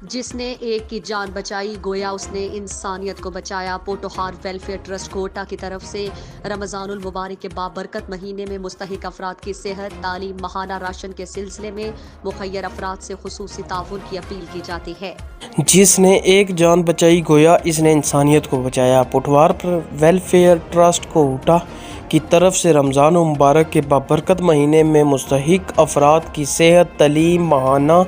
जिसने एक की जान बचाई गोया उसने इंसानियत को बचाया। पोटोहार वेलफेयर ट्रस्ट कोटा की तरफ से रमज़ानुल मुबारक के बाबरकत महीने में मुस्तहिक अफराद की सेहत, तालीम, माहाना राशन के सिलसिले में मुखय्यर अफराद से खुसूसी ताउन की अपील की जाती है। जिसने एक जान बचाई गोया इसने इंसानियत को बचाया। पोटवार वेलफेयर ट्रस्ट कोटा की तरफ से रमज़ान मुबारक के बाबरकत महीने में मुस्तहिक अफराद की सेहत, तलीम, माहाना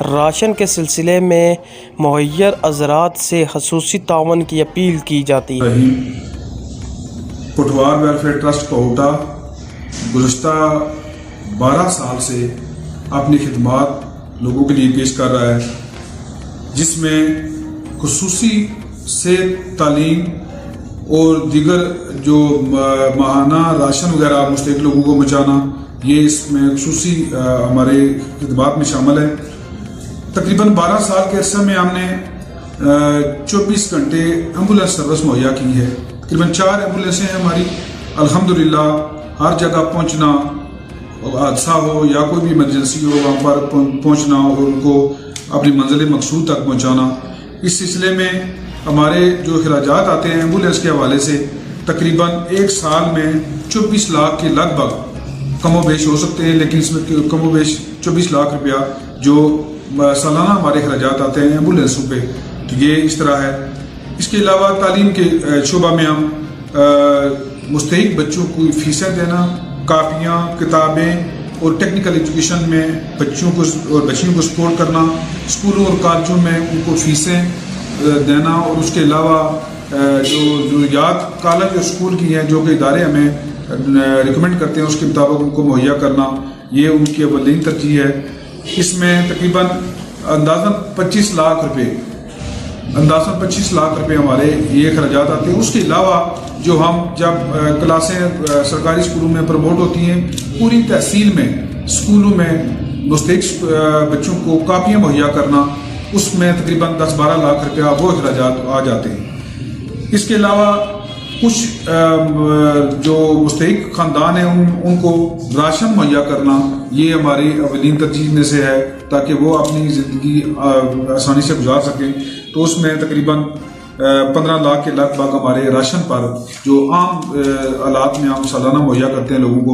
राशन के सिलसिले में मुहैयर अज़रात से खसूसी तावन की अपील की जाती है। पोटवार वेलफेयर ट्रस्ट कोटा गुज़श्ता 12 साल से अपनी खिदमात लोगों के लिए पेश कर रहा है, जिसमें खुसूसी सेहत, तालीम और दीगर जो माहाना राशन वगैरह मुस्तहिक लोगों को बचाना, ये इसमें खुसूसी हमारे खिदमात में शामिल है। तकरीबन 12 साल के अरसे में हमने 24 घंटे एम्बुलेंस सर्विस मुहैया की है। तकरीबन 4 एम्बुलेंसें हैं हमारी। अल्हम्दुलिल्लाह हर जगह पहुंचना, हादसा हो या कोई भी इमरजेंसी हो, वहाँ पर पहुंचना और उनको अपनी मंजिल मकसूद तक पहुंचाना। इस सिलसिले में हमारे जो खराजात आते हैं एम्बुलेंस के हवाले से, तकरीबन एक साल में 24 लाख के लगभग कमोबेश हो सकते हैं, लेकिन इसमें कमोबेश 24 लाख रुपया जो सालाना हमारे खराजात आते हैं एम्बुलेंसों पे, तो ये इस तरह है। इसके अलावा तालीम के शोबा में हम मुस्तहिक बच्चों को फीसें देना, कापियाँ, किताबें और टेक्निकल एजुकेशन में बच्चों को और बच्चियों को सपोर्ट करना, स्कूलों और कॉलेजों में उनको फीसें देना, और उसके अलावा जो याद कॉलेज और स्कूल की हैं जो कि इदारे हमें रिकमेंड करते हैं उसके मुताबिक उनको मुहैया करना, ये उनकी अवलीन तरजीह है। इसमें तकरीबन अंदाज़न 25 लाख रुपए हमारे ये खर्चात आते हैं। उसके अलावा जो हम जब क्लासें सरकारी स्कूलों में प्रमोट होती हैं, पूरी तहसील में स्कूलों में मुस्तहिक बच्चों को कापियाँ मुहैया करना, उसमें तकरीबन 10-12 लाख रुपया वो खर्चात आ जाते हैं। इसके अलावा कुछ जो मुस्तहिक ख़ानदान हैं उनको राशन मुहैया करना, ये हमारी अवलीन तरजीह में से है, ताकि वो अपनी ज़िंदगी आसानी से गुजार सकें। तो उसमें तकरीबन 15 लाख के लगभग हमारे राशन पर जो आम हालात में हम सालाना मुहैया करते हैं लोगों को,